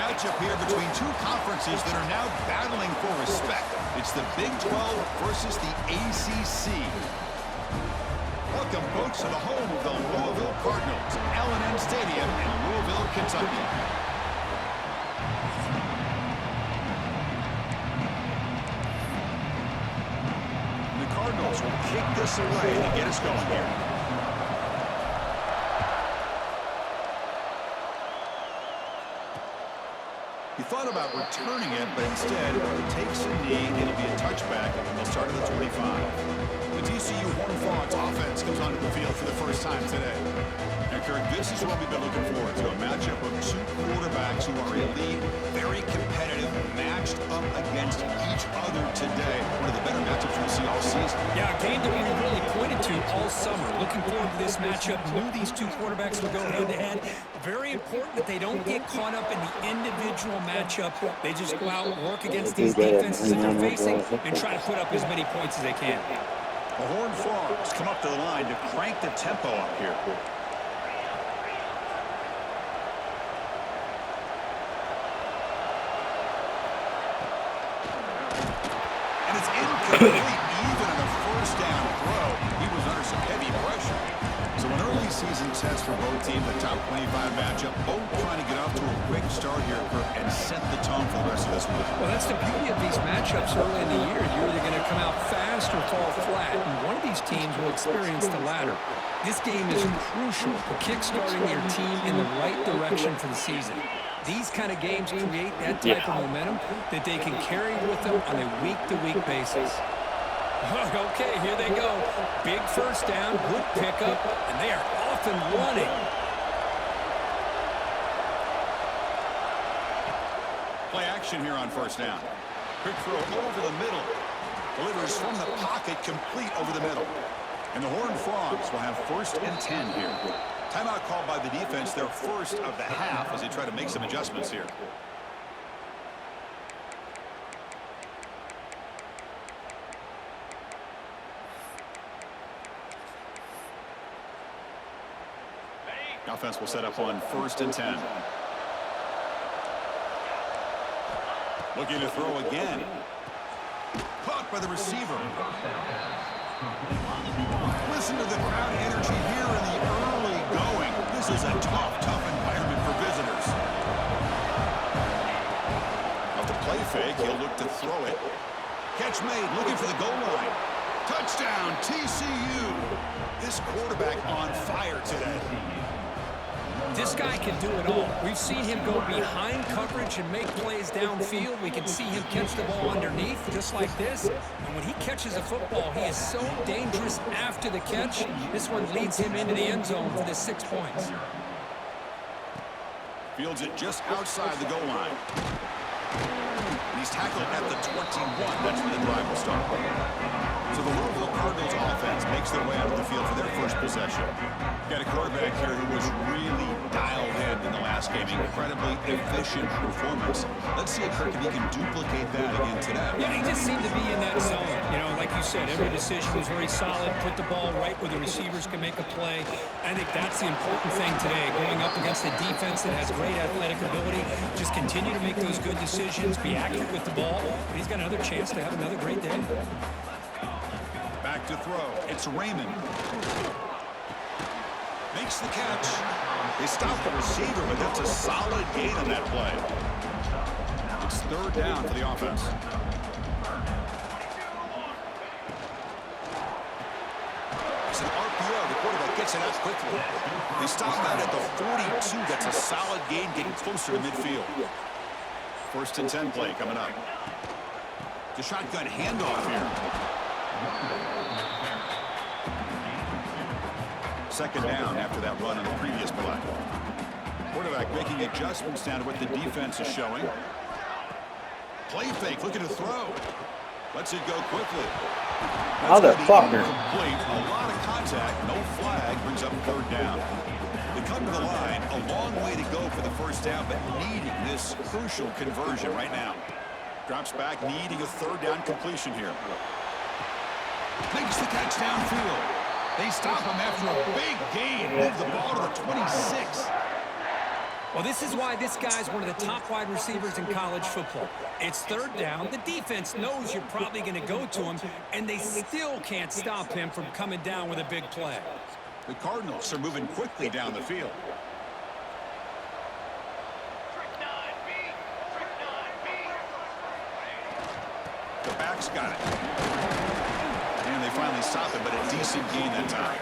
matchup here between two conferences that are now battling for respect. It's the Big 12 versus the ACC. Welcome, folks, to the home of the Louisville Cardinals, L&M Stadium in Louisville, Kentucky. The Cardinals will kick this away to get us going here. He thought about returning it, but instead takes a knee. It'll be a touchback. They'll start at the 25. The TCU Horned Frogs offense comes onto the field for the first time today. And Kirk, this is what we've been looking forward to, a matchup of two quarterbacks who are elite, very competitive, matched up against each other today. One of the better matchups we'll see all season. Yeah, a game that we really pointed to all summer. Looking forward to this matchup. Knew these two quarterbacks would go head-to-head. Very important that they don't get caught up in the individual matchup. They just go out and work against these defenses that they're facing and try to put up as many points as they can. The Horned Frogs come up to the line to crank the tempo up here. And it's incomplete even on the first down throw. He was under some heavy pressure. So an early season test for both teams, the top 25 matchup, both trying to get off to a quick start here, Kirk, and set the tone for the rest of this week. Well, that's the beauty of these matchups early in the year. You're either going to come out fast or fall flat, and one of these teams will experience the latter. This game is crucial for kickstarting your team in the right direction for the season. These kind of games create that type of momentum that they can carry with them on a week-to-week basis. Okay, here they go. Big first down, good pickup, and they are off and running. Play action here on first down. Quick throw over the middle. Delivers from the pocket, complete over the middle. And the Horned Frogs will have 1st and 10 here. Timeout called by the defense, their first of the half, as they try to make some adjustments here. Offense will set up on 1st and 10. Looking to throw again. Caught by the receiver. Listen to the crowd energy here in the early going. This is a tough environment for visitors. Off the play fake, he'll look to throw it. Catch made, looking for the goal line. Touchdown, TCU. This quarterback on fire today. This guy can do it all. We've seen him go behind coverage and make plays downfield. We can see him catch the ball underneath, just like this. And when he catches a football, he is so dangerous after the catch. This one leads him into the end zone for the 6 points. Fields it just outside the goal line. And he's tackled at the 21. That's where the drive will start. So the Louisville Cardinals offense makes their way out of the field for their first possession. Got a quarterback here who was really dialed in the last game. Incredibly efficient performance. Let's see if Kirk, if he can duplicate that again today. Yeah, he just seemed to be in that zone. You know, like you said, every decision was very solid. Put the ball right where the receivers can make a play. I think that's the important thing today. Going up against a defense that has great athletic ability. Just continue to make those good decisions. Be accurate with the ball. And he's got another chance to have another great day. Back to throw. It's Raymond. Makes the catch. They stop the receiver, but that's a solid gain on that play. It's 3rd down for the offense. It's an RPO. The quarterback gets it out quickly. They stop that at the 42. That's a solid gain, getting closer to midfield. 1st and 10 play coming up. The shotgun handoff here. 2nd down after that run on the previous play. Quarterback making adjustments down to what the defense is showing. Play fake, looking to throw. Lets it go quickly. Motherfucker. A lot of contact, no flag, brings up 3rd down. They come to the line, a long way to go for the 1st down, but needing this crucial conversion right now. Drops back, needing a 3rd down completion here. Makes the catch downfield. They stop him after a big gain. Move the ball to the 26. Well, this is why this guy's one of the top wide receivers in college football. It's third down. The defense knows you're probably going to go to him, and they still can't stop him from coming down with a big play. The Cardinals are moving quickly down the field. The back's got it. And they finally stop it, but a decent gain that time.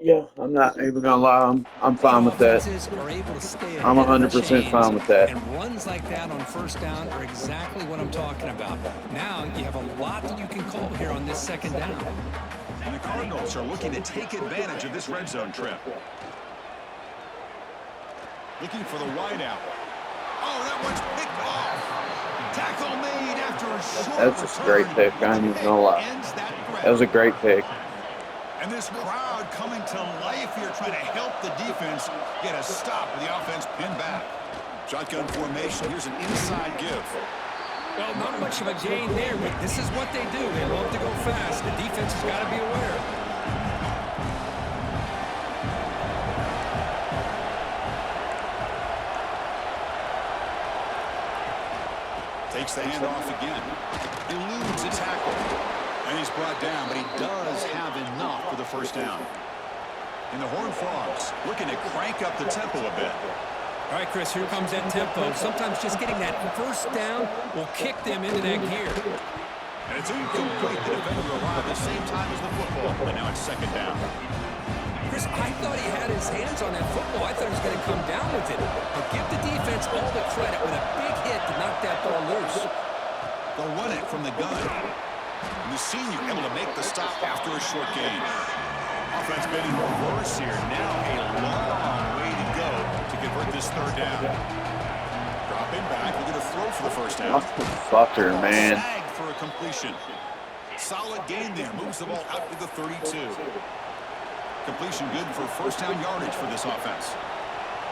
Yeah, I'm not even gonna lie. I'm fine with that. I'm 100% fine with that. And runs like that on first down are exactly what I'm talking about. Now you have a lot that you can call here on this second down. And the Cardinals are looking to take advantage of this red zone trip. Looking for the wideout. Oh, that one's picked off. Tackle made after a short That's a great pick. I ain't even gonna lie. That was a great pick. And this crowd coming to life here, trying to help the defense get a stop with the offense pinned back. Shotgun formation. Here's an inside give. Well, not much of a gain there, but this is what they do. They love to go fast. The defense has got to be aware. Takes the handoff again. Eludes a tackle. And he's brought down, but he does have enough for the first down. And the Horned Frogs looking to crank up the tempo a bit. All right, Chris, here comes that tempo. Sometimes just getting that first down will kick them into that gear. And it's incomplete. The defender arrived at the same time as the football. And now it's second down. Chris, I thought he had his hands on that football. I thought he was going to come down with it. But give the defense all the credit with a big hit to knock that ball loose. They'll run it from the gun. And the senior able to make the stop after a short gain. Offense been in reverse here. Now a long way to go to convert this third down. Dropping back. We're going to throw for the first down. Fucker, man. Snag for a completion. Solid gain there. Moves the ball out to the 32. Completion good for first down yardage for this offense.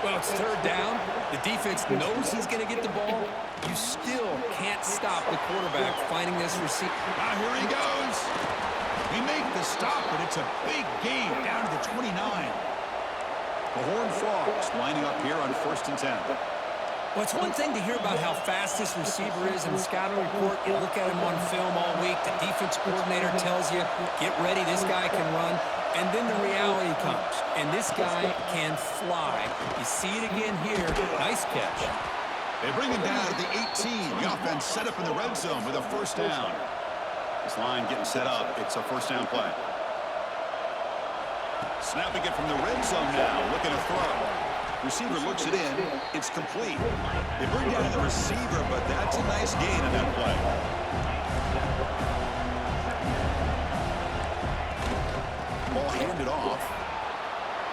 Well, it's third down. The defense knows he's going to get the ball. You still can't stop the quarterback finding this receiver. Now here he goes. We make the stop, but it's a big gain down to the 29. The Horned Frogs lining up here on 1st and 10. Well, it's one thing to hear about how fast this receiver is in the scouting report. You look at him on film all week. The defense coordinator tells you, get ready, this guy can run. And then the reality comes, and this guy can fly. You see it again here. Nice catch. They bring him down to the 18. The offense set up in the red zone with a first down. This line getting set up. It's a first down play. Snapping it from the red zone now. Looking to throw. Receiver looks it in. It's complete. They bring down the receiver, but that's a nice gain on that play. Ball handed off.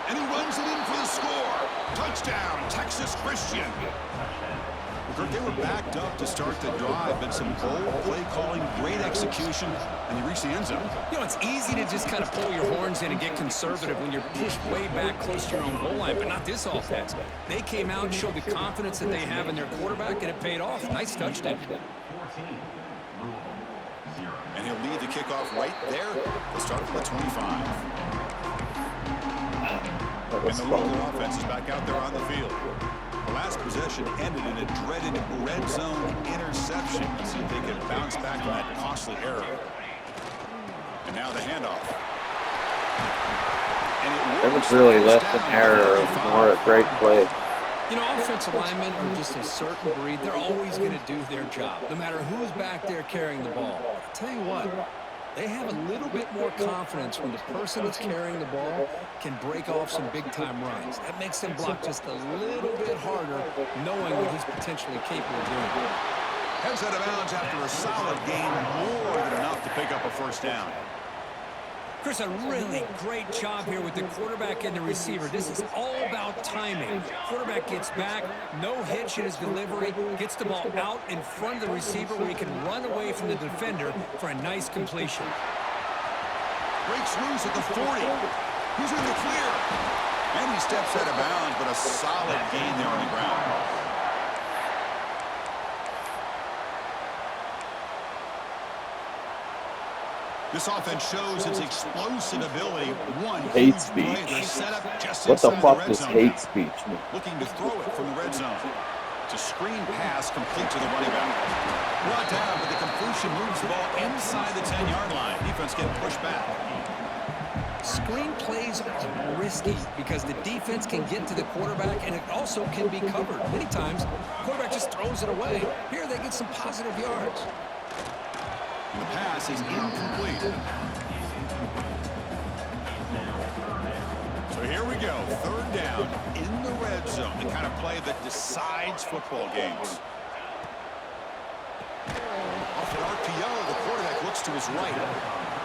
And he runs it in for the score. Touchdown, Texas Christian. Kurt, they were backed up to start the drive, but some bold play calling, great execution, and they reached the end zone. You know, it's easy to just kind of pull your horns in and get conservative when you're pushed way back close to your own goal line, but not this offense. They came out and showed the confidence that they have in their quarterback, and it paid off. Nice touchdown. And he'll lead the kickoff right there. They'll start from the 25. And the local offense is back out there on the field. The last possession ended in a dreaded red zone interception. Let's see if they can bounce back on that costly error. And now the handoff. That was really less than error, more a great play. You know, offensive linemen are just a certain breed. They're always going to do their job, no matter who's back there carrying the ball. I'll tell you what, they have a little bit more confidence when the person that's carrying the ball can break off some big-time runs. That makes them block just a little bit harder, knowing what he's potentially capable of doing. Heads out of bounds after a solid game, more than enough to pick up a first down. Chris, a really great job here with the quarterback and the receiver. This is all about timing. Quarterback gets back, no hitch in his delivery, gets the ball out in front of the receiver where he can run away from the defender for a nice completion. Breaks loose at the 40. He's in the clear. And he steps out of bounds, but a solid gain there on the ground. This offense shows its explosive ability. One Hate huge speech. play. They're set up just What the inside fuck red does zone hate now. speech mean? Looking to throw it from the red zone. It's a screen pass complete to the running back. Brought down, but the completion moves the ball inside the 10-yard line. Defense getting pushed back. Screen plays are risky because the defense can get to the quarterback, and it also can be covered. Many times, the quarterback just throws it away. Here they get some positive yards. And the pass is incomplete. So here we go, third down in the red zone, the kind of play that decides football games. Off an RPO, the quarterback looks to his right.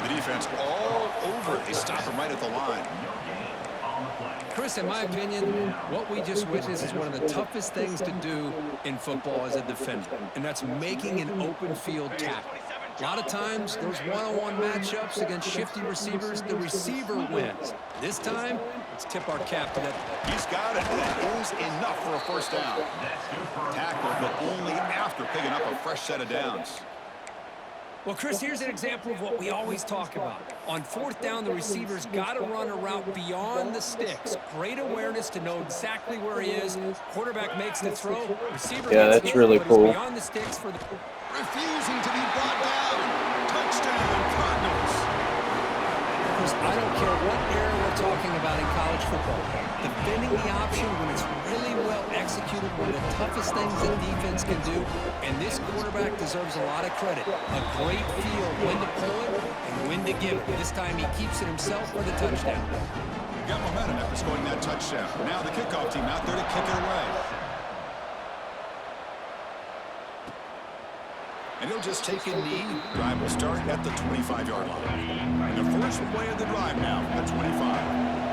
The defense all over it. They stop him right at the line. Chris, in my opinion, what we just witnessed is one of the toughest things to do in football as a defender, and that's making an open field tackle. A lot of times, those one-on-one matchups against shifty receivers, the receiver wins. This time, let's tip our cap to that. He's got it. That is enough for a first down. Tackle, but only after picking up a fresh set of downs. Well, Chris, here's an example of what we always talk about. On fourth down, the receiver's got to run a route beyond the sticks. Great awareness to know exactly where he is. Quarterback makes the throw. Receiver that's hit, really but cool. he's beyond the sticks for the... Refusing to be brought down. Touchdown, Cardinals. Chris, I don't care what era we're talking about in college football. Defending the option when it's really well executed, one of the toughest things that defense can do, and this quarterback deserves a lot of credit. A great feel when to pull it and when to give it. This time he keeps it himself for the touchdown. Got momentum after scoring that touchdown. Now the kickoff team out there to kick it away. And he'll just take a knee. Drive will start at the 25-yard line. And the first play of the drive now at 25.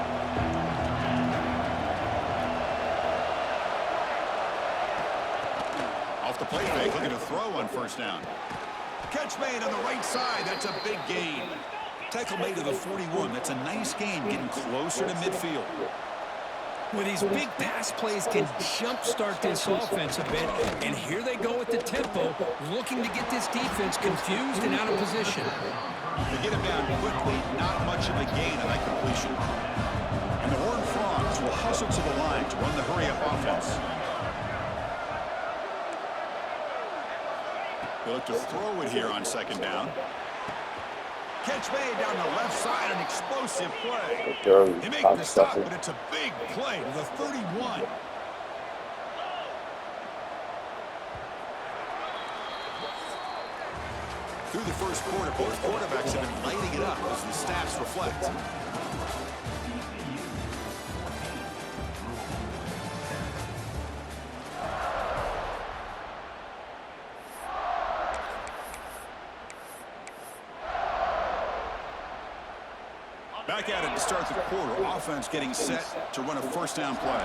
Off the play fake, looking to throw on first down. Catch made on the right side. That's a big gain. Tackle made to the 41. That's a nice gain, getting closer to midfield. Well, these big pass plays can jumpstart this offense a bit, and here they go at the tempo, looking to get this defense confused and out of position. They get him down quickly, not much of a gain on that completion. And the Horned Frogs will hustle to the line to run the hurry-up offense. They look to throw it here on second down. Catch made down the left side, an explosive play. They make the stop, but it's a big play to the 31. Through the first quarter, both quarterbacks have been lighting it up as the stats reflect. Back at it to start the quarter. Offense getting set to run a first down play.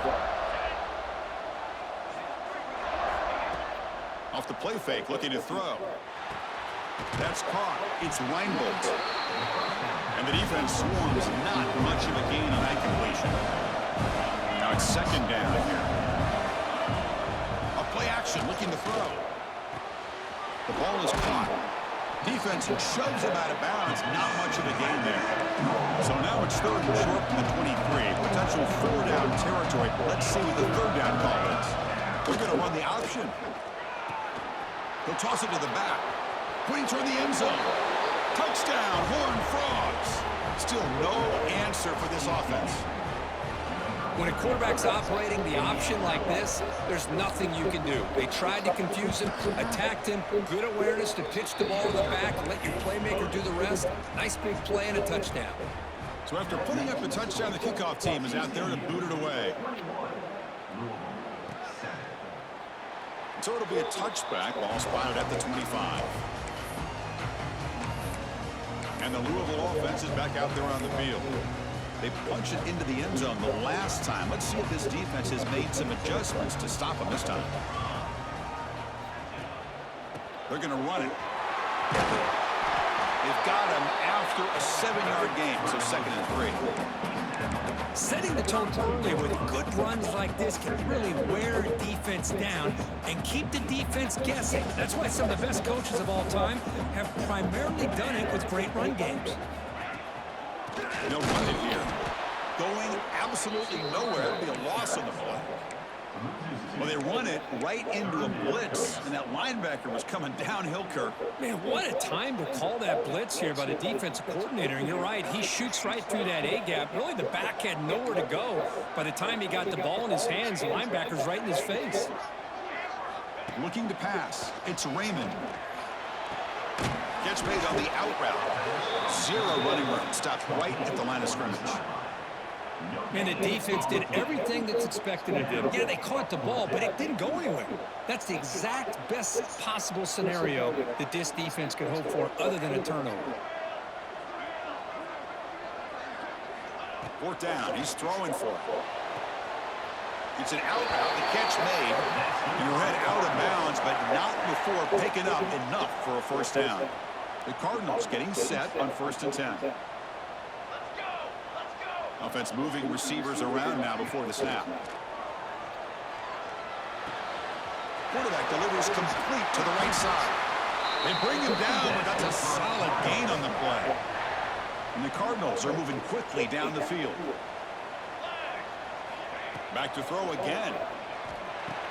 Off the play fake, looking to throw. That's caught. It's Reinbold. And the defense swarms. Not much of a gain on that completion. Now it's second down here. A play action, looking to throw. The ball is caught. Defense shoves him out of bounds. Not much of a gain there. So now it's third and short from the 23. Potential four-down territory. Let's see what the third down call is. They're going to run the option. He'll toss it to the back. Pointing toward the end zone. Touchdown, Horned Frogs. Still no answer for this offense. When a quarterback's operating the option like this, there's nothing you can do. They tried to confuse him, attacked him, good awareness to pitch the ball to the back and let your playmaker do the rest. Nice big play and a touchdown. So after putting up the touchdown, the kickoff team is out there to boot it away. So it'll be a touchback, ball spotted at the 25. And the Louisville offense is back out there on the field. They punch it into the end zone the last time. Let's see if this defense has made some adjustments to stop them this time. They're going to run it. They've got him after a 7-yard gain, so 2nd and 3. Setting the tone early with good runs like this can really wear a defense down and keep the defense guessing. That's why some of the best coaches of all time have primarily done it with great run games. They'll run it here. Going absolutely nowhere. It'll be a loss on the play. Well, they run it right into a blitz, and that linebacker was coming downhill, Kirk. Man, what a time to call that blitz here by the defensive coordinator. And you're right, he shoots right through that A-gap. Really, the back had nowhere to go. By the time he got the ball in his hands, the linebacker's right in his face. Looking to pass. It's Raymond. Gets made on the out route. 0 running room. Stopped right at the line of scrimmage. And the defense did everything that's expected of them. Yeah, they caught the ball, but it didn't go anywhere. That's the exact best possible scenario that this defense could hope for other than a turnover. 4th down. He's throwing for it. It's an out route. The catch made. You head out of bounds, but not before picking up enough for a 1st down. The Cardinals getting set on 1st and 10. Offense moving receivers around now before the snap. Quarterback delivers complete to the right side. They bring him down, but that's a solid gain on the play. And the Cardinals are moving quickly down the field. Back to throw again.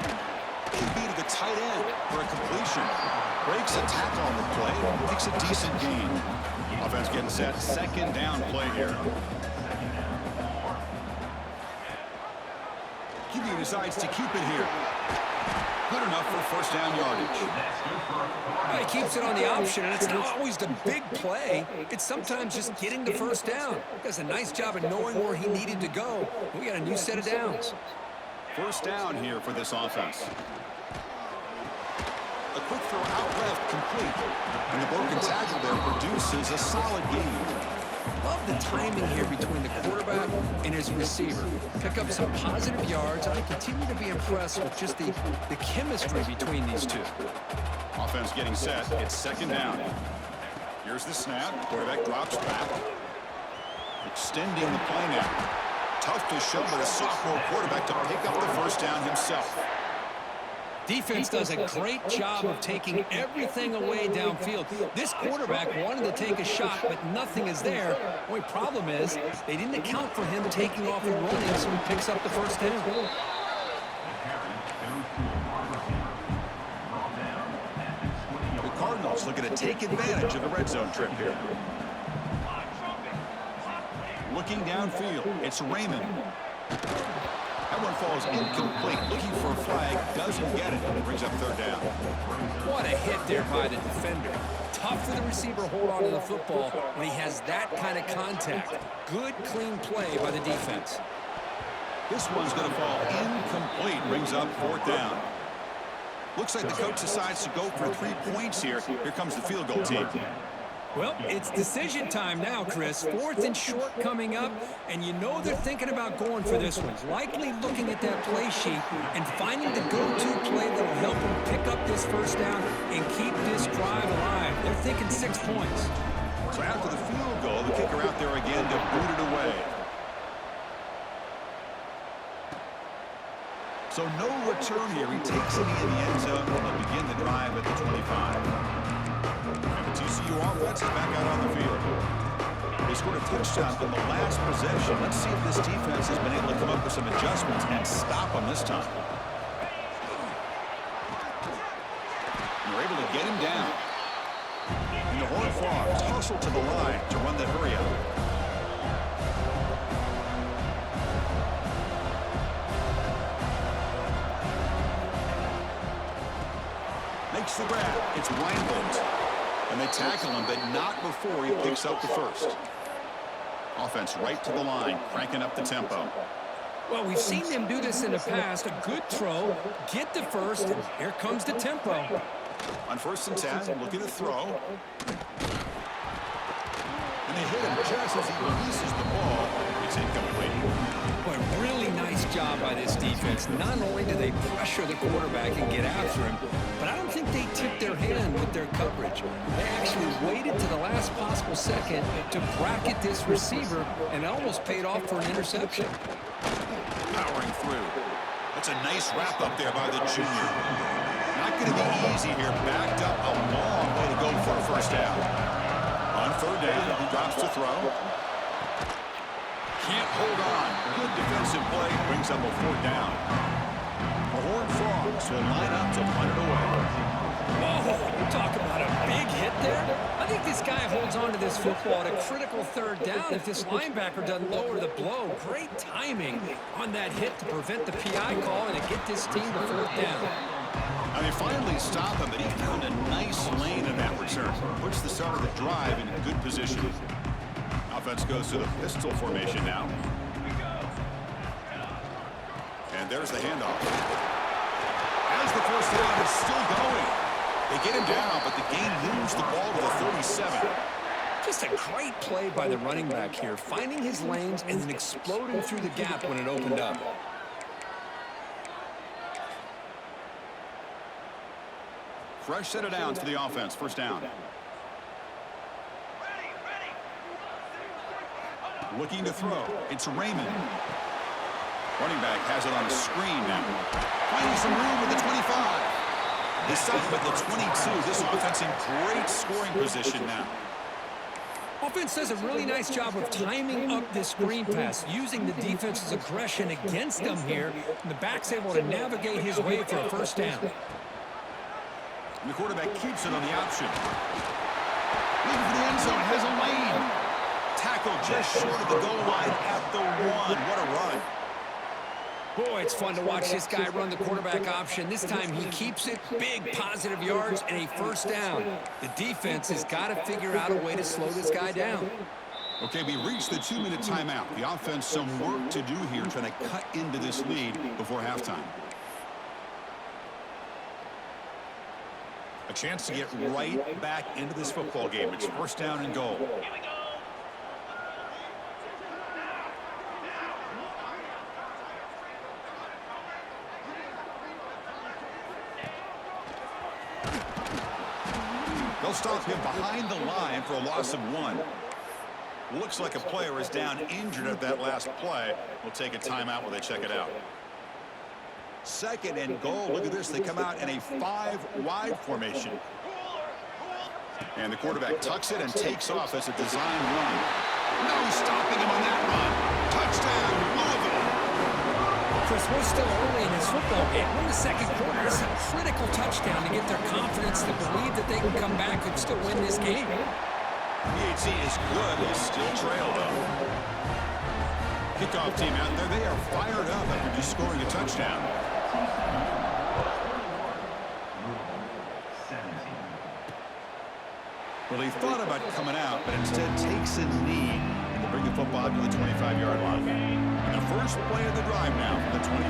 QB to the tight end for a completion. Breaks a tackle on the play. Makes a decent gain. Offense getting set. 2nd down play here. QB decides to keep it here. Good enough for 1st down yardage. Well, he keeps it on the option, and it's not always the big play. It's sometimes just getting the 1st down. Does a nice job of knowing where he needed to go. We got a new set of downs. 1st down here for this offense. A quick throw out left, complete. And the broken tackle there produces a solid gain. Love the timing here between the quarterback and his receiver. Pick up some positive yards, and I continue to be impressed with just the chemistry between these two. Offense getting set. It's 2nd down. Here's the snap. Quarterback drops back. Extending the play now. Tough to show, but a sophomore quarterback to pick up the 1st down himself. Defense does a great job of taking everything away downfield. This quarterback wanted to take a shot, but nothing is there. The only problem is they didn't account for him taking off and running, so he picks up the 1st down. The Cardinals looking to take advantage of the red zone trip here. Looking downfield, it's Raymond. That one falls incomplete. Looking for a flag, doesn't get it. Brings up 3rd down. What a hit there by the defender. Tough for the receiver to hold on to the football when he has that kind of contact. Good, clean play by the defense. This one's going to fall incomplete. Brings up 4th down. Looks like the coach decides to go for 3 points here. Here comes the field goal team. Well, it's decision time now, Chris. 4th and short coming up, and you know they're thinking about going for this one. Likely looking at that play sheet and finding the go-to play that will help them pick up this 1st down and keep this drive alive. They're thinking 6 points. So after the field goal, the kicker out there again to boot it away. So no return here. He takes it in the end zone and they'll begin the drive at the 25. TCU offense is back out on the field. They scored a touchdown on the last possession. Let's see if this defense has been able to come up with some adjustments and stop them this time. They're able to get him down. And the Horned Frogs hustle to the line to run that hurry up. Makes the grab. It's Weinbold. And they tackle him, but not before he picks up the 1st. Offense right to the line, cranking up the tempo. Well, we've seen them do this in the past. A good throw, get the 1st, and here comes the tempo. On 1st and 10, looking to throw. And they hit him just as he releases the ball. It's incomplete. Boy, really nice job by this defense. Not only do they pressure the quarterback and get after him, but I don't think they tipped their hand with their coverage. They actually waited to the last possible second to bracket this receiver, and it almost paid off for an interception. Powering through. That's a nice wrap up there by the junior. Not going to be easy here. Backed up a long way to go for a first down. On third down, he drops to throw. Can't hold on. Good defensive play. Brings up a fourth down. The Horned Frogs will line up to punt it away. Whoa, talk about a big hit there. I think this guy holds on to this football at a critical third down if this linebacker doesn't lower the blow. Great timing on that hit to prevent the PI call and to get this team to fourth down. They finally stop him, but he found a nice lane in that return. Puts the start of the drive in good position. Offense goes to the pistol formation now. And there's the handoff. As the first down is still going. They get him down, but the game moves the ball to the 37. Just a great play by the running back here, finding his lanes and then exploding through the gap when it opened up. Fresh set of downs for the offense. First down. Looking to throw. It's Raymond. Running back has it on a screen now. Finding some room with the 25. They stop him at the 22. This offense in great scoring position now. Offense does a really nice job of timing up this screen pass, using the defense's aggression against them here, and the back's able to navigate his way for a first down. And the quarterback keeps it on the option. Looking for the end zone, has a lane. Tackle just short of the goal line at the 1. What a run. Boy, it's fun to watch this guy run the quarterback option. This time he keeps it, big positive yards, and a first down. The defense has got to figure out a way to slow this guy down. Okay, we reached the 2-minute timeout. The offense some work to do here, trying to cut into this lead before halftime. A chance to get right back into this football game. It's first down and goal. They'll stop him behind the line for a loss of 1. Looks like a player is down injured at that last play. We'll take a timeout while they check it out. Second and goal. Look at this. They come out in a 5-wide formation. And the quarterback tucks it and takes off as a design run. No stopping him on that run. Touchdown, Louisville. Chris, we're still early in this football game. We're in the second quarter. It's a critical touchdown to get their confidence to believe that they can come back and still win this game. PHC is good. They still trail, though. Kickoff team out there. They are fired up after just scoring a touchdown. Well, he thought about coming out, but instead takes a knee to bring the football to the 25-yard line. And the first play of the drive now from the 25.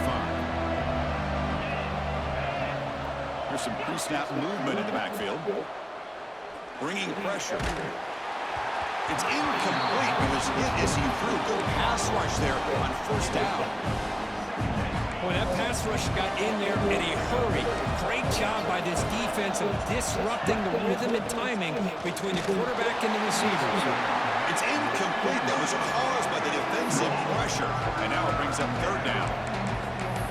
There's some pre-snap movement in the backfield. Bringing pressure. It's incomplete. He was hit as he threw. Good pass rush there on first down. Boy, that pass rush got in there in a hurry. Great job by this defense of disrupting the rhythm and timing between the quarterback and the receivers. It's incomplete. That was caused by the defensive pressure. And now it brings up third down.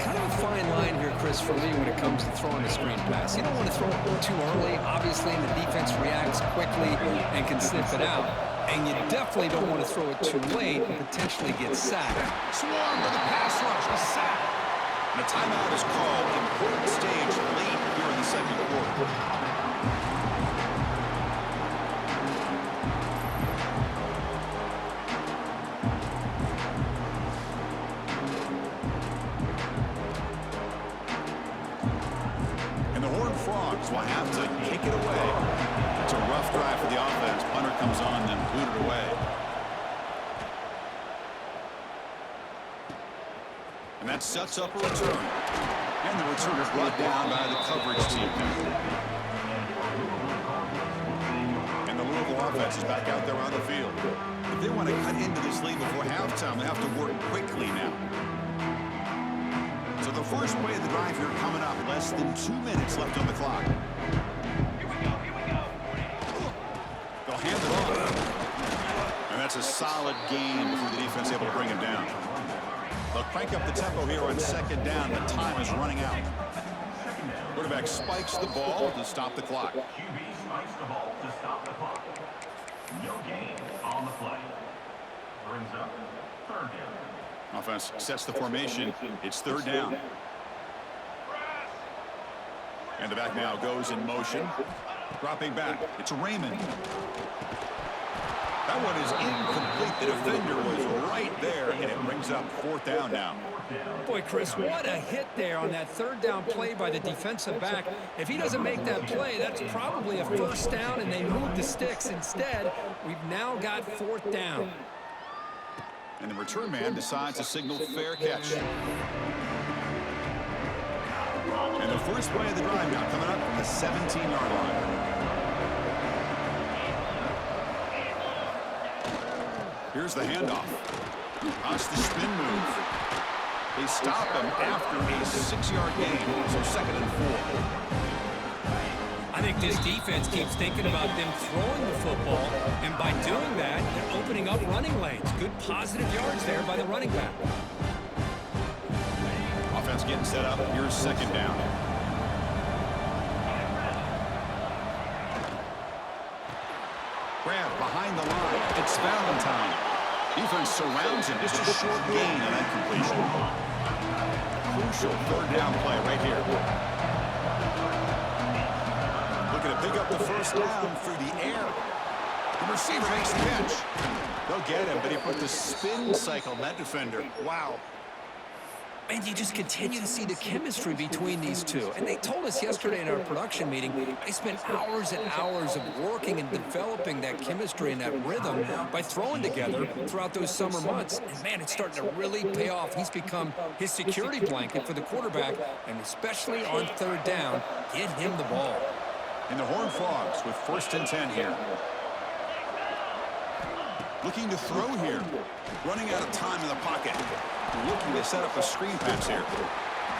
Kind of a fine line here, Chris, for me when it comes to throwing a screen pass. You don't want to throw it too early, obviously, and the defense reacts quickly and can sniff it out. And you definitely don't want to throw it too late and potentially get sacked. Swarm with a pass rush, a sack. And a timeout is called. Important stage late here in the second quarter. And the Horned Frogs will have to kick it away. It's a rough drive for the offense. Punter comes on and booted away. And that sets up a return. And the return is brought down by the coverage team. And the Louisville offense is back out there on the field. If they want to cut into this lead before halftime, they have to work quickly now. So the first play of the drive here coming up. Less than 2 minutes left on the clock. They'll hand it That's a solid gain before the defense is able to bring him down. They'll crank up the tempo here on second down. The time is running out. Quarterback spikes the ball to stop the clock. QB spikes the ball to stop the clock. No gain on the play. Brings up third down. Offense sets the formation. It's third down. And the back now goes in motion. Dropping back. It's Raymond. That one is incomplete. The defender was right there, and it brings up fourth down now. Boy, Chris, what a hit there on that third down play by the defensive back. If he doesn't make that play, that's probably a first down, and they move the sticks. Instead, we've now got fourth down. And the return man decides to signal fair catch. And the first play of the drive now coming up from the 17-yard line. Here's the handoff. That's the spin move. They stop him after a 6-yard gain, so second and 4. I think this defense keeps thinking about them throwing the football, and by doing that, they're opening up running lanes. Good positive yards there by the running back. Offense getting set up. Here's second down. Grab behind the line. It's Valentine. Defense surrounds him. Just a short gain on that completion. Crucial third down play right here. Looking to pick up the first down through the air. The receiver makes the catch. They'll get him, but he put the spin cycle on that defender. Wow. And you just continue to see the chemistry between these two. And they told us yesterday in our production meeting, they spent hours and hours of working and developing that chemistry and that rhythm by throwing together throughout those summer months. And, man, it's starting to really pay off. He's become his security blanket for the quarterback, and especially on third down, get him the ball. And the Horned Frogs with first and 10 here. Looking to throw here. Running out of time in the pocket. Looking to set up a screen pass here.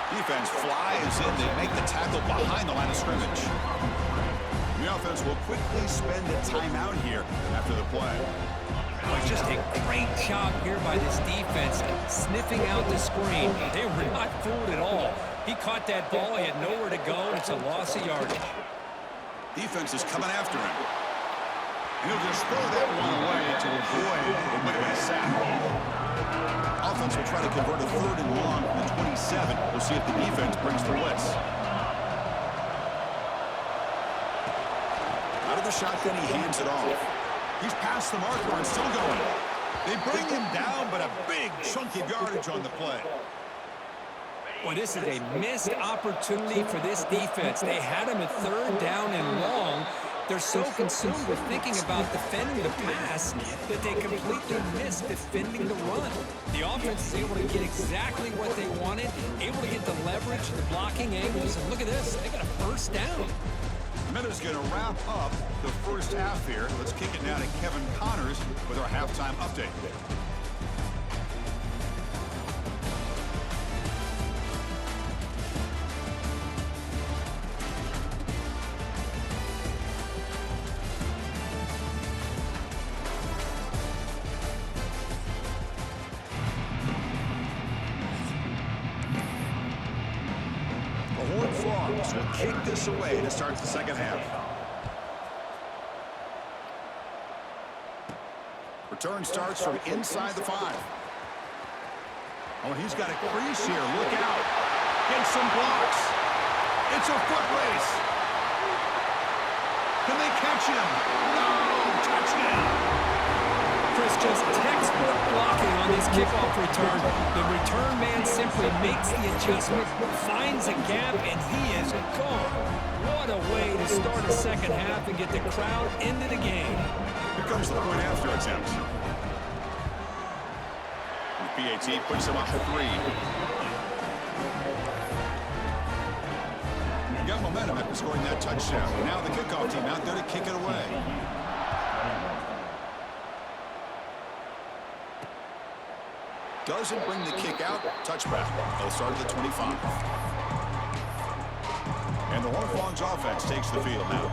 Defense flies in. They make the tackle behind the line of scrimmage. The offense will quickly spend a timeout here after the play. Boy, just a great job here by this defense, sniffing out the screen. They were not fooled at all. He caught that ball. He had nowhere to go, and it's a loss of yardage. Defense is coming after him. And he'll just throw that one away to avoid what might have been a sack. Offense will try to convert a third and long from the 27. We'll see if the defense brings the blitz. Out of the shotgun, he hands it off. He's past the marker and still going. They bring him down, but a big chunk of yardage on the play. Boy, this is a missed opportunity for this defense. They had him at third down and long. They're so consumed with thinking about defending the pass that they completely missed defending the run. The offense is able to get exactly what they wanted, able to get the leverage, the blocking angles, and look at this, they got a first down. Miller's going to wrap up the first half here. Let's kick it now to Kevin Connors with our halftime update. Will kick this away to start the second half. Return starts from inside the 5. Oh, he's got a crease here. Look out. Get some blocks. It's a foot race. Can they catch him? No! Touchdown! Chris, just textbook blocking on this kickoff return. The return man simply makes the adjustment, finds a gap, and he is gone. What a way to start a second half and get the crowd into the game. Here comes the point after attempt. The PAT puts him up for 3. You've got momentum after scoring that touchdown. Now the kickoff team out there to kick it away. Doesn't bring the kick out. Touchback. They'll start at the 25. And the Horned Frogs offense takes the field now.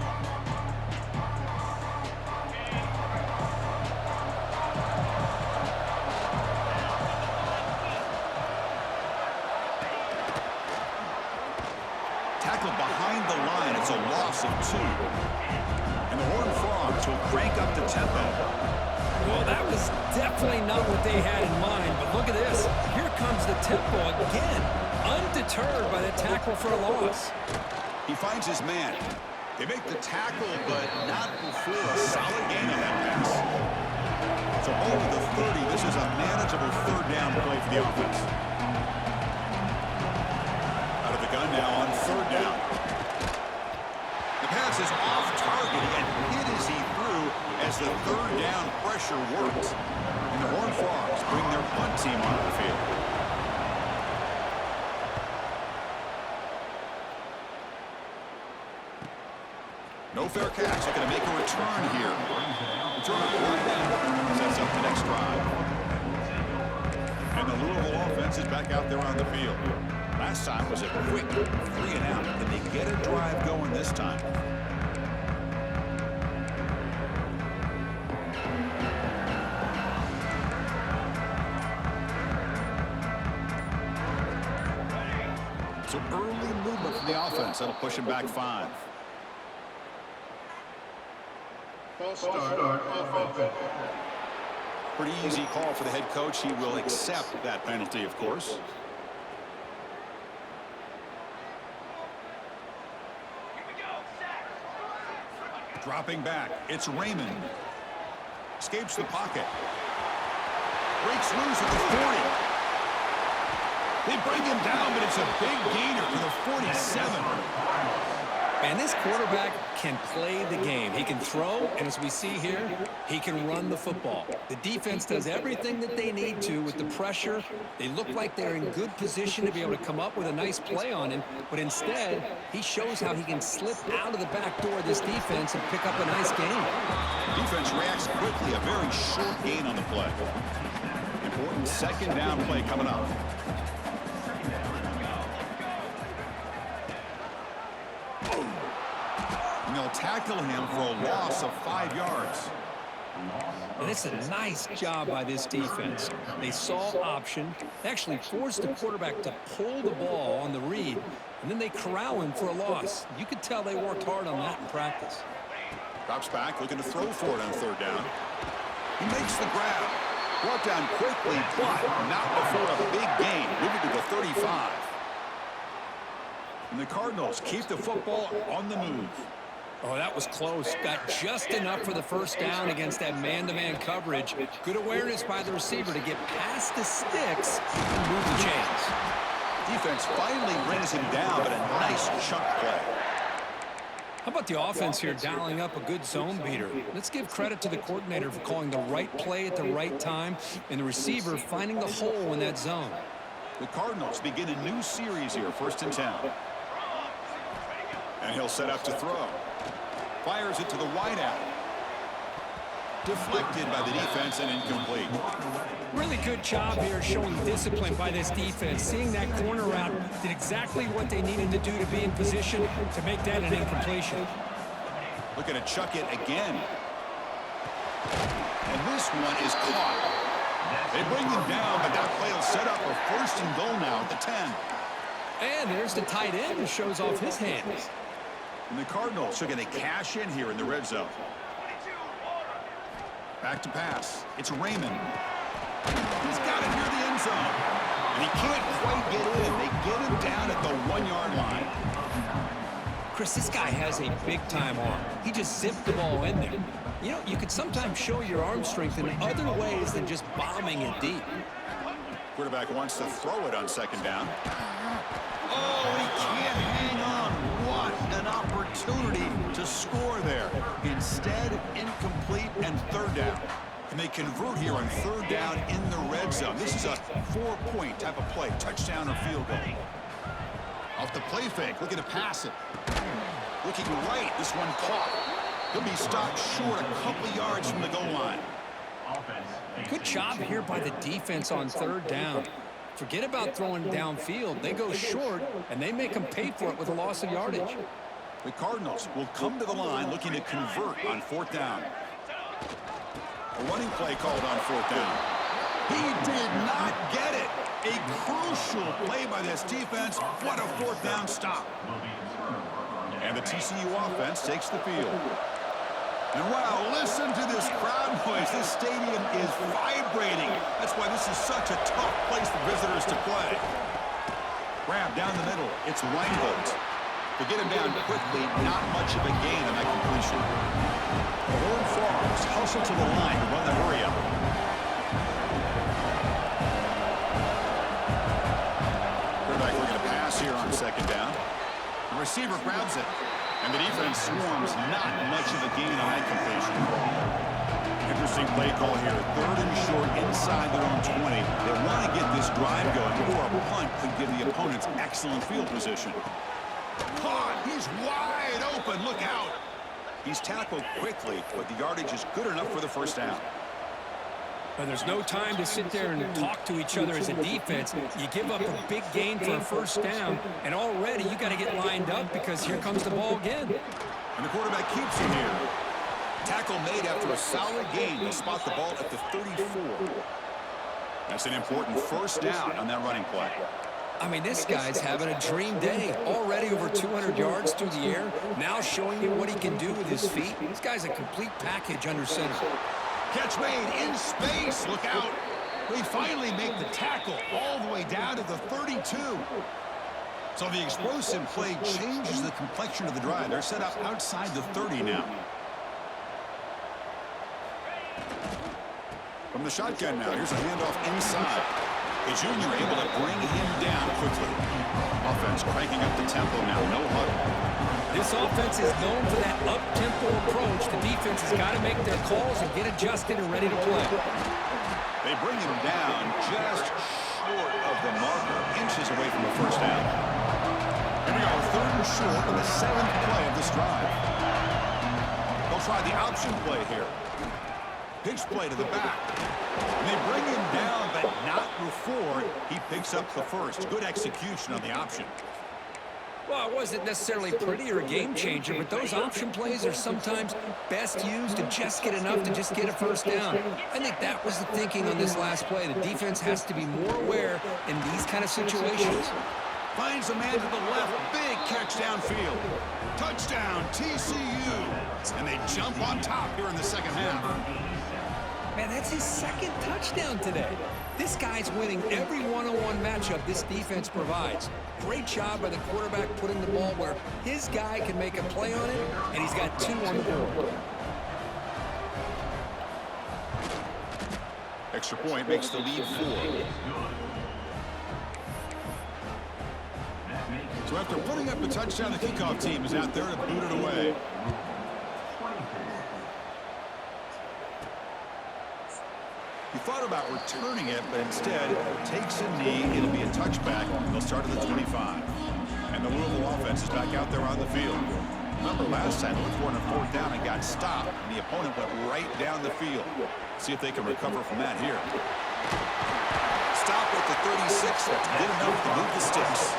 loss of 2. And the Horned Frogs will crank up the tempo. Well, that was definitely not what they had in mind, but look at this. Here comes the tempo again, undeterred by the tackle for a loss. He finds his man. They make the tackle, but not before a solid gain on that pass. So over the 30, this is a manageable third down play for the offense. Out of the gun now on third down. The pass is off target and hit as he threw as the third down pressure worked. And the Horned Frogs bring their punt team onto the field. No fair catch. They're going to make a return here. Return right out. Sets up the next drive. And the Louisville offense is back out there on the field. Last time was a quick 3-and-out. Can they get a drive going this time? So early movement from the offense. That'll push him back 5. Pretty easy call for the head coach. He will accept that penalty, of course. Dropping back, it's Raymond. Escapes the pocket. Breaks loose at the 40. They bring him down, but it's a big gainer for the 47. And this quarterback can play the game. He can throw, and as we see here, he can run the football. The defense does everything that they need to with the pressure. They look like they're in good position to be able to come up with a nice play on him, but instead, he shows how he can slip out of the back door of this defense and pick up a nice gain. Defense reacts quickly, a very short gain on the play. Important second down play coming up. And they'll tackle him for a loss of 5 yards. And it's a nice job by this defense. They saw option, actually forced the quarterback to pull the ball on the read, and then they corral him for a loss. You could tell they worked hard on that in practice. Drops back, looking to throw for it on third down. He makes the grab. Brought down quickly, but not before a big gain. Moving to the 35. And the Cardinals keep the football on the move. Oh, that was close. Got just enough for the first down against that man-to-man coverage. Good awareness by the receiver to get past the sticks and move the chains. Defense finally brings him down, but a nice chunk play. How about the offense here dialing up a good zone beater? Let's give credit to the coordinator for calling the right play at the right time and the receiver finding the hole in that zone. The Cardinals begin a new series here, 1st and 10. And he'll set up to throw. Fires it to the wideout. Deflected by the defense and incomplete. Really good job here showing discipline by this defense. Seeing that corner route did exactly what they needed to do to be in position to make that an incompletion. Looking to chuck it again. And this one is caught. They bring him down, but that play will set up a 1st and goal now at the 10. And there's the tight end who shows off his hands. And the Cardinals are going to cash in here in the red zone. Back to pass. It's Raymond. He's got it near the end zone. And he can't quite get in. They get him down at the 1-yard line. Chris, this guy has a big-time arm. He just zipped the ball in there. You know, you could sometimes show your arm strength in other ways than just bombing it deep. Quarterback wants to throw it on 2nd down. Oh, he can't hang on. What an opportunity to score there. Instead, incomplete and 3rd down. And they convert here on 3rd down in the red zone. This is a 4-point type of play, touchdown or field goal. Off the play fake, looking to pass it. Looking right, this one caught. He'll be stopped short a couple yards from the goal line. Good job here by the defense on 3rd down. Forget about throwing downfield. They go short, and they make them pay for it with a loss of yardage. The Cardinals will come to the line looking to convert on 4th down. A running play called on 4th down. He did not get it. A crucial play by this defense. What a 4th down stop. And the TCU offense takes the field. And wow, listen to this crowd noise. This stadium is vibrating. That's why this is such a tough place for visitors to play. Grab down the middle. It's Reinhold. To get him down quickly, not much of a gain on that completion. The Horned Frogs hustle to the line to run the hurry up. Quarterback looking to pass here on second down. The receiver grabs it. And the defense swarms, not much of a gain on that completion. Interesting play call here. 3rd and short inside their own 20. They want to get this drive going, or a punt could give the opponents excellent field position. Caught! He's wide open. Look out! He's tackled quickly, but the yardage is good enough for the first down. But there's no time to sit there and talk to each other as a defense. You give up a big gain for a first down, and already you got to get lined up because here comes the ball again. And the quarterback keeps him here. Tackle made after a solid gain. They'll spot the ball at the 34. That's an important first down on that running play. I mean, this guy's having a dream day. Already over 200 yards through the air. Now showing you what he can do with his feet. This guy's a complete package under center. Catch made in space. Look out. They finally make the tackle all the way down to the 32. So the explosive play changes the complexion of the drive. They're set up outside the 30 now. From the shotgun now, here's a handoff inside. The junior able to bring him down quickly. Offense cranking up the tempo now, no huddle. This offense is known for that up-tempo approach. The defense has got to make their calls and get adjusted and ready to play. They bring him down just short of the marker, inches away from the first down. Here we go, 3rd and short on the 7th play of this drive. They'll try the option play here. Pitch play to the back. And they bring him down, but not before he picks up the first. Good execution on the option. Well, it wasn't necessarily pretty or a game changer, but those option plays are sometimes best used to just get enough to just get a first down. I think that was the thinking on this last play. The defense has to be more aware in these kind of situations. Finds a man to the left. Big catch downfield. Touchdown, TCU. And they jump on top here in the second half. Man, that's his 2nd touchdown today. This guy's winning every one-on-one matchup this defense provides. Great job by the quarterback putting the ball where his guy can make a play on it, and he's got 2 on the board. Extra point makes the lead 4. So after putting up a touchdown, the kickoff team is out there to boot it away. He thought about returning it, but instead takes a knee. It'll be a touchback. They'll start at the 25. And the Louisville offense is back out there on the field. Remember last time, they looked for it on 4th down and got stopped. And the opponent went right down the field. See if they can recover from that here. Stop at the 36. That's good enough to move the sticks.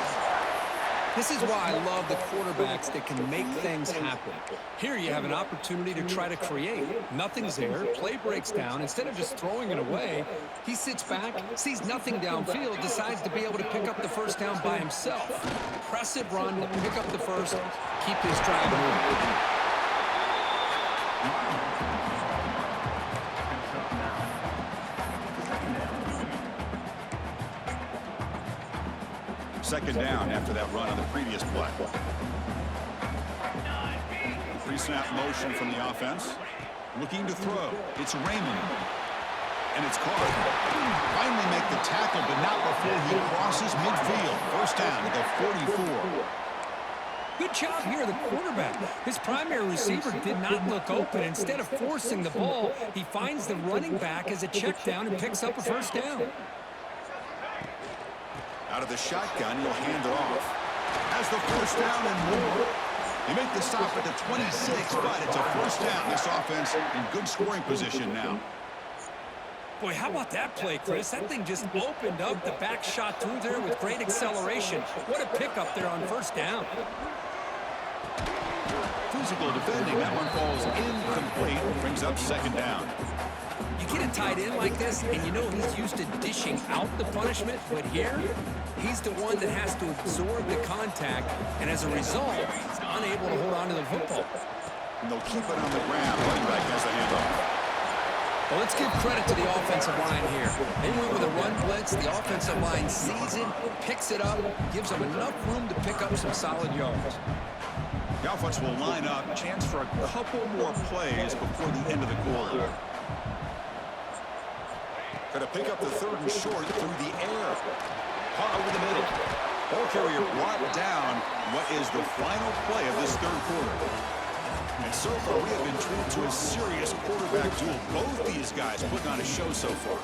This is why I love the quarterbacks that can make things happen. Here you have an opportunity to try to create. Nothing's there. Play breaks down. Instead of just throwing it away, he sits back, sees nothing downfield, decides to be able to pick up the first down by himself. Impressive run, pick up the first, keep this drive moving. Second down after that run on the previous play. Pre-snap motion from the offense. Looking to throw. It's Raymond. And it's caught. Finally make the tackle, but not before he crosses midfield. First down at the 44. Good job here, the quarterback. His primary receiver did not look open. Instead of forcing the ball, he finds the running back as a check down and picks up a first down. Out of the shotgun, he'll hand it off. Has the first down and more. They make the stop at the 26, but it's a first down. This offense in good scoring position now. Boy, how about that play, Chris? That thing just opened up. The back shot through there with great acceleration. What a pickup there on first down. Physical defending. That one falls incomplete. Brings up second down. You get a tight end like this, and you know he's used to dishing out the punishment, but here, he's the one that has to absorb the contact, and as a result, he's unable to hold on to the football. And they'll keep it on the ground. Running back has the handoff. Well, let's give credit to the offensive line here. They went with a run blitz. The offensive line sees it, picks it up, gives them enough room to pick up some solid yards. The offense will line up. Chance for a couple more plays before the end of the quarter. Going to pick up the 3rd and short through the air. Caught over the middle. Ball carrier brought down. What is the final play of this 3rd quarter? And so far, we have been treated to a serious quarterback duel. Both these guys putting on a show so far.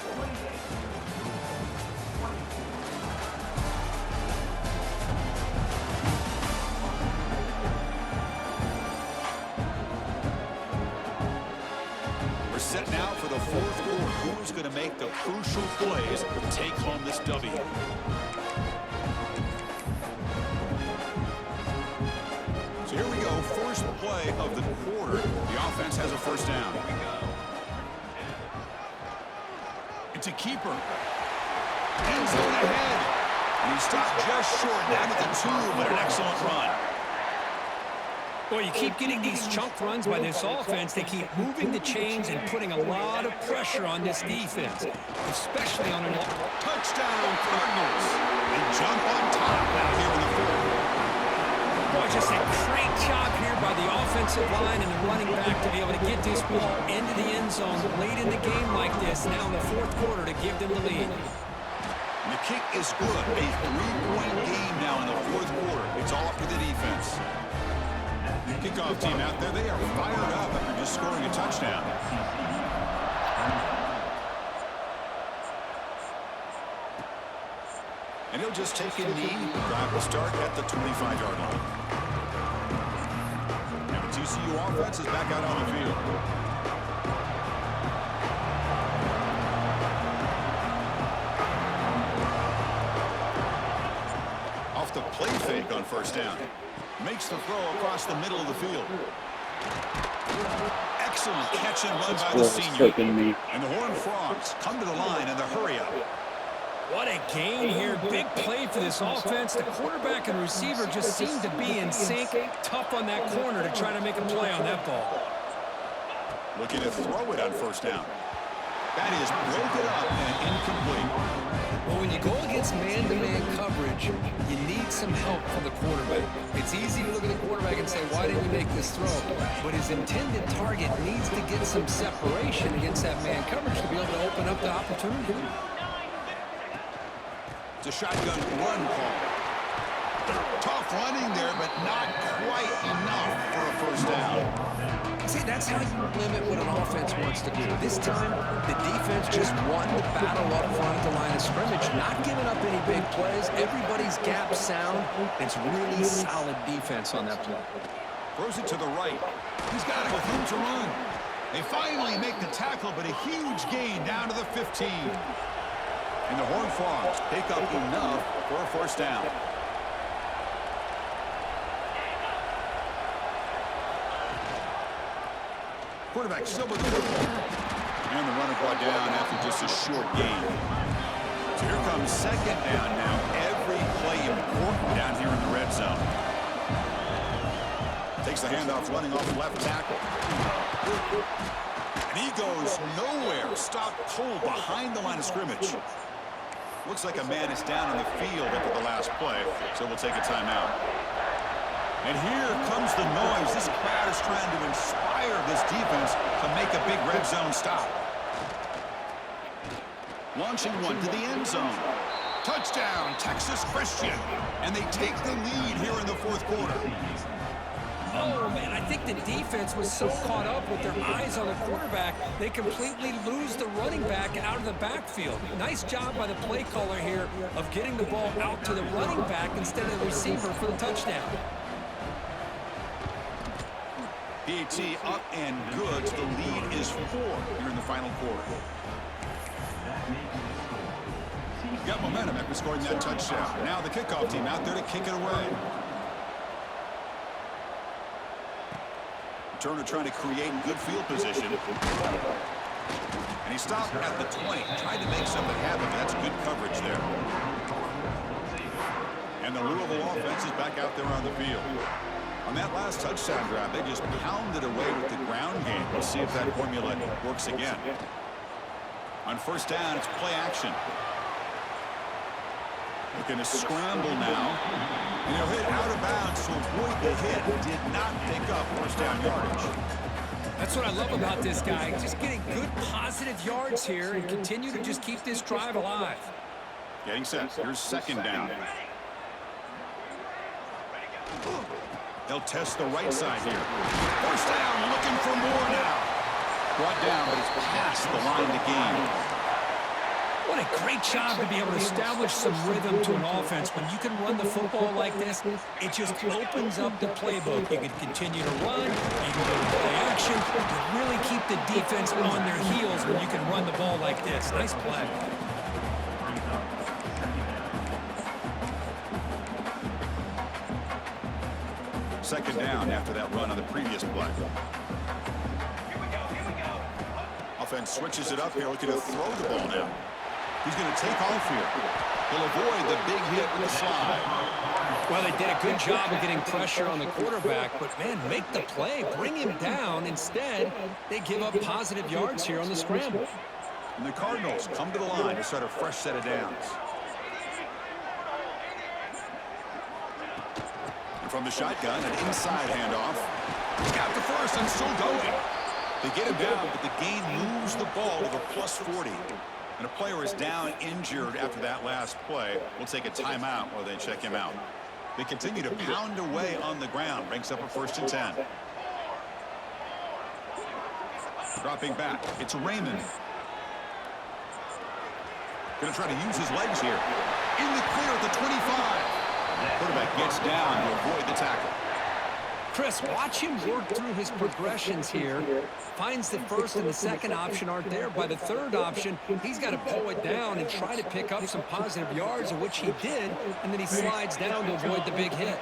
We're set now for the 4th quarter. Who's going to make the crucial plays to take home this W? So here we go. First play of the quarter. The offense has a first down. It's a keeper. End zone ahead. And he stopped just short down at the 2, but an excellent run. Well, you keep getting these chunk runs by this offense. They keep moving the chains and putting a lot of pressure on this defense, especially on an touchdown Cardinals. They jump on top now here in the 4th. Boy, just a great job here by the offensive line and the running back to be able to get this ball into the end zone late in the game like this, now in the 4th quarter to give them the lead. And the kick is good. A 3-point game now in the 4th quarter. It's all up to the defense. Kickoff team out there, they are fired up after just scoring a touchdown. And he'll just take a knee. Drive will start at the 25-yard line. And the TCU offense is back out on the field. Off the play fake on first down. Makes the throw across the middle of the field. Excellent catch and run by the senior. And the Horned Frogs come to the line in the hurry-up. What a gain here. Big play for this offense. The quarterback and receiver just seem to be in sync. Tough on that corner to try to make a play on that ball. Looking to throw it on first down. That is broken up and incomplete. Well, when you go against man-to-man coverage, you need some help from the quarterback. It's easy to look at the quarterback and say, why didn't you make this throw? But his intended target needs to get some separation against that man coverage to be able to open up the opportunity. It's a shotgun run call. Tough running there, but not quite enough for a first down. See, that's how you limit what an offense wants to do. This time, the defense just won the battle up front at the line of scrimmage, not giving up any big plays. Everybody's gap sound. It's really solid defense on that play. Throws it to the right. He's got it with room to run. They finally make the tackle, but a huge gain down to the 15. And the Horned Frogs pick up enough for a first down. Quarterback still with the football. And the runner brought down after just a short gain. So here comes second down now. Every play important down here in the red zone. Takes the handoff running off left tackle. And he goes nowhere. Stopped cold behind the line of scrimmage. Looks like a man is down on the field after the last play, so we'll take a timeout. And here comes the noise. This crowd is trying to inspire this defense to make a big red zone stop. Launching one to the end zone. Touchdown, Texas Christian. And they take the lead here in the 4th quarter. Oh, man, I think the defense was so caught up with their eyes on the quarterback, they completely lose the running back out of the backfield. Nice job by the play caller here of getting the ball out to the running back instead of the receiver for the touchdown. PAT up and good. The lead is 4 here in the final quarter. Got momentum after scoring that touchdown. Now the kickoff team out there to kick it away. Turner trying to create good field position. And He stopped at the 20, tried to make something happen, but that's good coverage there. And the Louisville offense is back out there on the field. On that last touchdown drive, they just pounded away with the ground game. We'll see if that formula works again. On first down, it's play action. Looking to scramble now. And he'll hit out of bounds to avoid the hit. Did not pick up first down yardage. That's what I love about this guy. Just getting good positive yards here and continue to just keep this drive alive. Getting set. Here's second down. They'll test the right side here. First down, looking for more now. Brought down, but it's past the line to gain. What a great job to be able to establish some rhythm to an offense. When you can run the football like this, it just opens up the playbook. You can continue to run, you can go to play action, you really keep the defense on their heels when you can run the ball like this. Nice play. Second down after that run on the previous play. Offense switches it up here, looking to throw the ball now. He's going to take off here. He'll avoid the big hit with the slide. Well, they did a good job of getting pressure on the quarterback, but, man, make the play. Bring him down. Instead, they give up positive yards here on the scramble. And the Cardinals come to the line to start a fresh set of downs. And from the shotgun, an inside handoff. Got the first and still going. They get him down, but the gain moves the ball to the plus 40. And a player is down injured after that last play. We'll take a timeout while they check him out. They continue to pound away on the ground. Brings up a 1st and 10. Dropping back. It's Raymond. Going to try to use his legs here. In the clear at the 25. Quarterback gets down to avoid the tackle. Chris, watch him work through his progressions here. Finds the first and the second option aren't there. By the third option, he's got to pull it down and try to pick up some positive yards, of which he did, and then he slides down to avoid the big hit.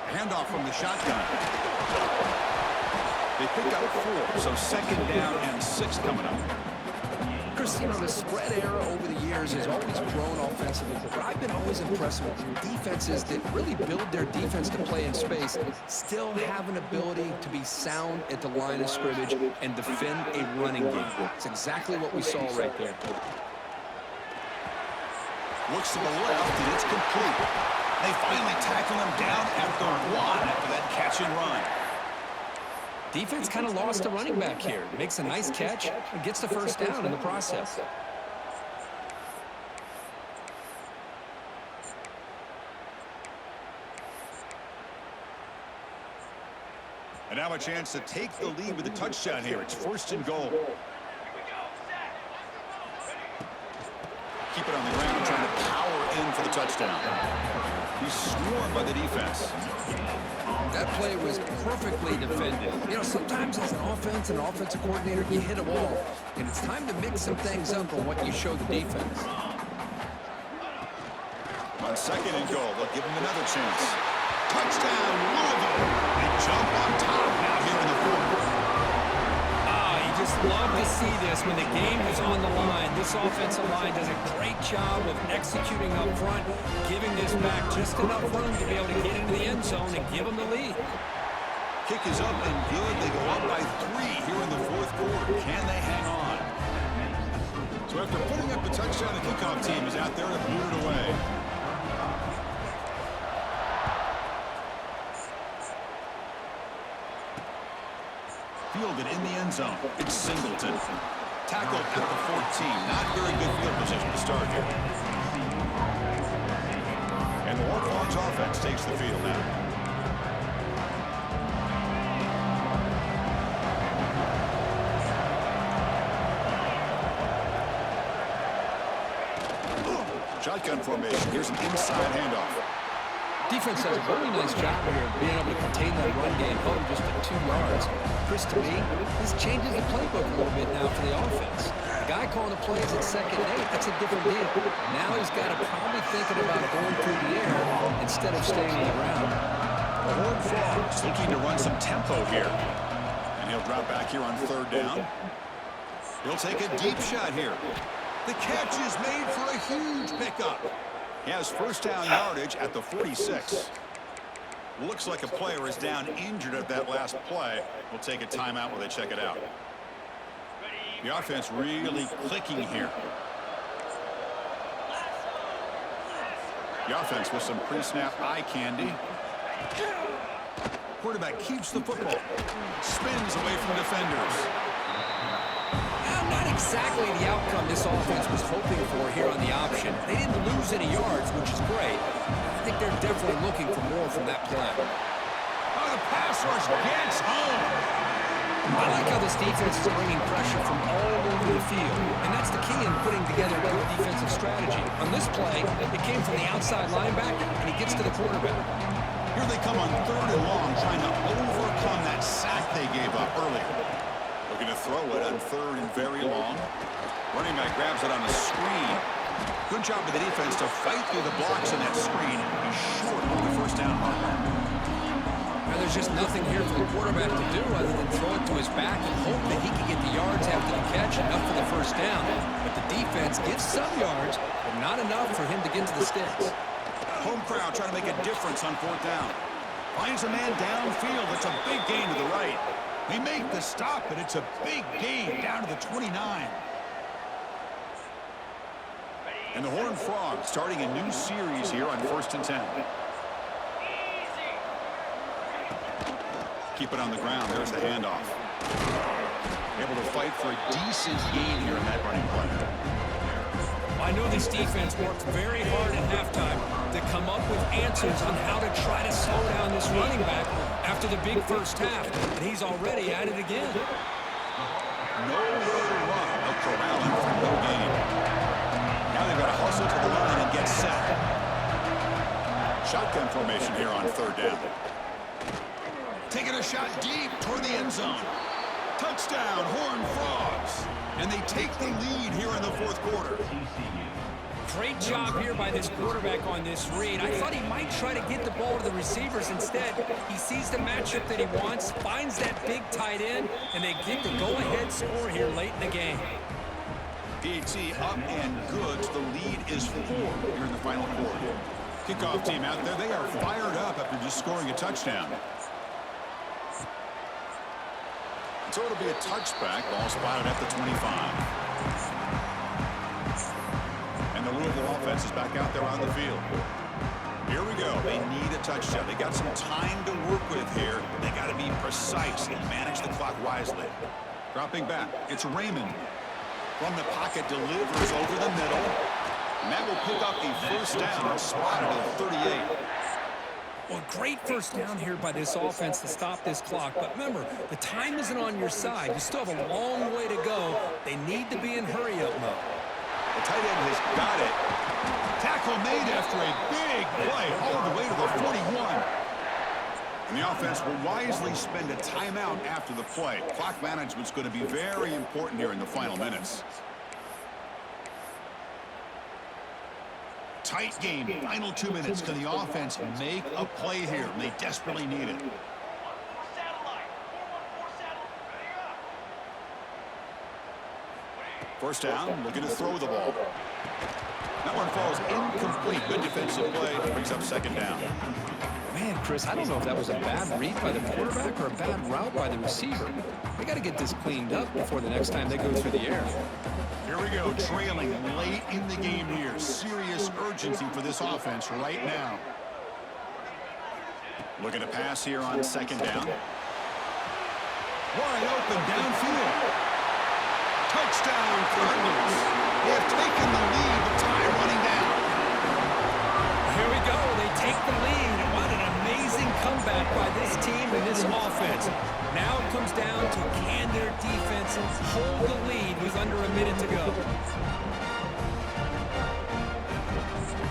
Handoff from the shotgun. They pick up 4, so second down and 6 coming up. Chris, you know, the spread era over the years has always grown offensively, but I've been always impressed with defenses that really build their defense to play in space, still have an ability to be sound at the line of scrimmage and defend a running game. It's exactly what we saw right there. Looks to the left, and it's complete. They finally tackle him down at the 1 after that catch and run. Defense kind of lost a running back here. Makes a nice catch and gets the first down in the process. And now a chance to take the lead with a touchdown here. It's 1st and goal. Keep it on the ground, trying to power in for the touchdown. He's swarmed by the defense. That play was perfectly defended. You know, sometimes as an offense and offensive coordinator, you hit a wall. And it's time to mix some things up on what you show the defense. On 2nd and goal, they'll give him another chance. Touchdown, Louisville. They jump on top now here in the 4th. You just love to see this when the game is on the line. This offensive line does a great job of executing up front, giving this back just enough room to be able to get into the end zone and give them the lead. Kick is up and good. They go up by 3 here in the 4th quarter. Can they hang on? So after putting up the touchdown, the kickoff team is out there to boot it away. Fielded in the end zone. It's Singleton. Tackled at the 14. Not very good field position to start here. And the Hornets offense takes the field now. Shotgun formation. Here's an inside handoff. Defense does a really nice job here of being able to contain that run game home just at 2 yards. Chris, to me, this changes the playbook a little bit now for the offense. The guy calling the plays at 2nd and 8, that's a different deal. Now he's got to probably thinking about going through the air instead of staying on the ground. The Horned Frogs looking to run some tempo here. And he'll drop back here on 3rd down. He'll take a deep shot here. The catch is made for a huge pickup. He has first down yardage at the 46. Looks like a player is down injured at that last play. We'll take a timeout while they check it out. The offense really clicking here. The offense with some pre-snap eye candy. Quarterback keeps the football. Spins away from defenders. Not exactly the outcome this offense was hoping for here on the option. They didn't lose any yards, which is great. I think they're definitely looking for more from that play. Oh, the pass rush gets home. I like how this defense is bringing pressure from all over the field, and that's the key in putting together a good defensive strategy. On this play, it came from the outside linebacker, and he gets to the quarterback. Here they come on 3rd and long, trying to overcome that sack they gave up earlier. Looking to throw it on 3rd and very long. Running back grabs it on a screen. Good job of the defense to fight through the blocks in that screen. He's short of the first down marker. Now there's just nothing here for the quarterback to do other than throw it to his back and hope that he can get the yards after the catch, enough for the first down. But the defense gives some yards, but not enough for him to get to the sticks. Home crowd trying to make a difference on 4th down. Finds a man downfield. It's a big gain to the right. They make the stop, but it's a big gain down to the 29. And the Horned Frogs starting a new series here on 1st and 10. Keep it on the ground. There's the handoff. Able to fight for a decent gain here in that running play. I know this defense worked very hard at halftime to come up with answers on how to try to slow down this running back after the big first half, and he's already at it again. Nowhere to run. A corralling for no gain. Now they've got to hustle to the line and get set. Shotgun formation here on 3rd down. Taking a shot deep toward the end zone. Touchdown, Horned Frogs. And they take the lead here in the 4th quarter. Great job here by this quarterback on this read. I thought he might try to get the ball to the receivers. Instead, he sees the matchup that he wants, finds that big tight end, and they get the go-ahead score here late in the game. PAT up and good. The lead is 4 here in the final quarter. Kickoff team out there. They are fired up after just scoring a touchdown. So it'll be a touchback. Ball spotted at the 25. And the Louisville offense is back out there on the field. Here we go. They need a touchdown. They got some time to work with here. They got to be precise and manage the clock wisely. Dropping back. It's Raymond. From the pocket, delivers over the middle. And that will pick up a first down. Spotted at 38. Well, great first down here by this offense to stop this clock. But remember, the time isn't on your side. You still have a long way to go. They need to be in hurry-up mode. The tight end has got it. Tackle made after a big play all the way to the 41. And the offense will wisely spend a timeout after the play. Clock management's going to be very important here in the final minutes. Tight game, final 2 minutes. Can the offense make a play here? They desperately need it. First down, looking to throw the ball. That one falls incomplete. Good defensive play, brings up 2nd down. Man, Chris, I don't know if that was a bad read by the quarterback or a bad route by the receiver. They got to get this cleaned up before the next time they go through the air. Here we go, trailing late in the game here. Serious urgency for this offense right now. Looking to pass here on 2nd down. Wide open downfield. Touchdown, Cardinals. They have taken the lead, but time running down. Here we go. They take the lead. What an amazing comeback by this team and this offense. Now it comes down to can their defense hold the lead with under a minute to go.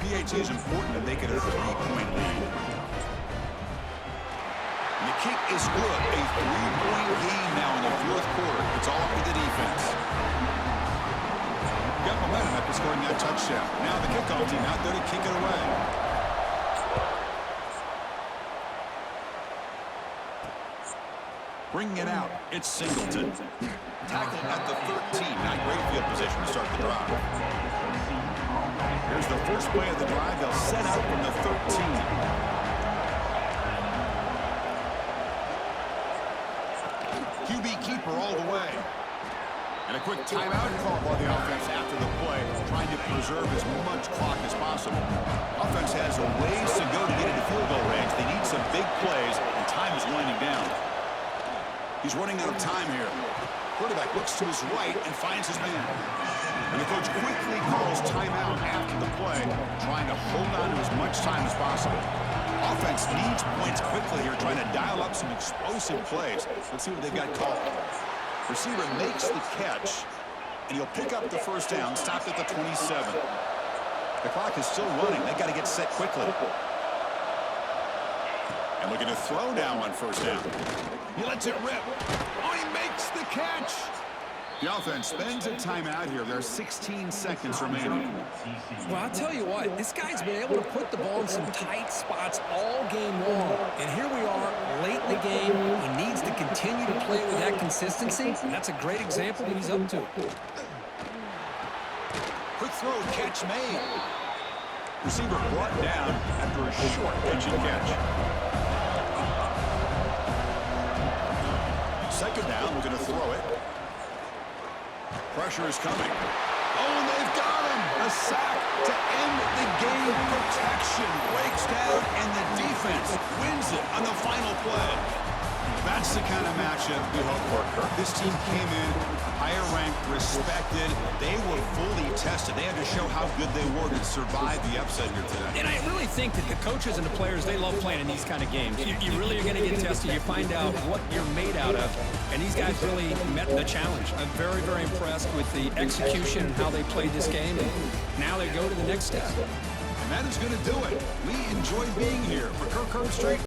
PAT is important to make it a 3-point lead. And the kick is good. A 3-point game now in the 4th quarter. It's all up to the defense. Got momentum after scoring that touchdown. Now the kickoff team out there to kick it away. Bringing it out, it's Singleton. Tackle at the 13. position to start the drive. Here's the first play of the drive. They'll set up from the 13. QB keeper all the way. And a quick timeout call by the offense after the play, trying to preserve as much clock as possible. Offense has a ways to go to get into field goal range. They need some big plays, and time is winding down. He's running out of time here. Quarterback looks to his right and finds his man. And the coach quickly calls timeout after the play, trying to hold on to as much time as possible. Offense needs points quickly here, trying to dial up some explosive plays. Let's see what they've got called. Receiver makes the catch, and he'll pick up the first down, stopped at the 27. The clock is still running. They've got to get set quickly. And looking to throw now on first down. He lets it rip. Oh, he makes the catch. The offense spends a timeout here. There are 16 seconds remaining. Well, I'll tell you what, this guy's been able to put the ball in some tight spots all game long. And here we are, late in the game. He needs to continue to play with that consistency, and that's a great example of what he's up to. Quick throw, catch made. Receiver brought down after a short pitch and catch. Second down, we're going to throw it. Pressure is coming. Oh, and they've got him. A sack to end the game. Protection breaks down, and the defense wins it on the final play. That's the kind of matchup we hope for, Kirk. This team came in higher ranked, respected. They were fully tested. They had to show how good they were to survive the upset here today. And I really think that the coaches and the players, they love playing in these kind of games. You really are going to get tested. You find out what you're made out of. And these guys really met the challenge. I'm very, very impressed with the execution and how they played this game. And now they go to the next step. And that is going to do it. We enjoyed being here. For Kirk Herbstreit,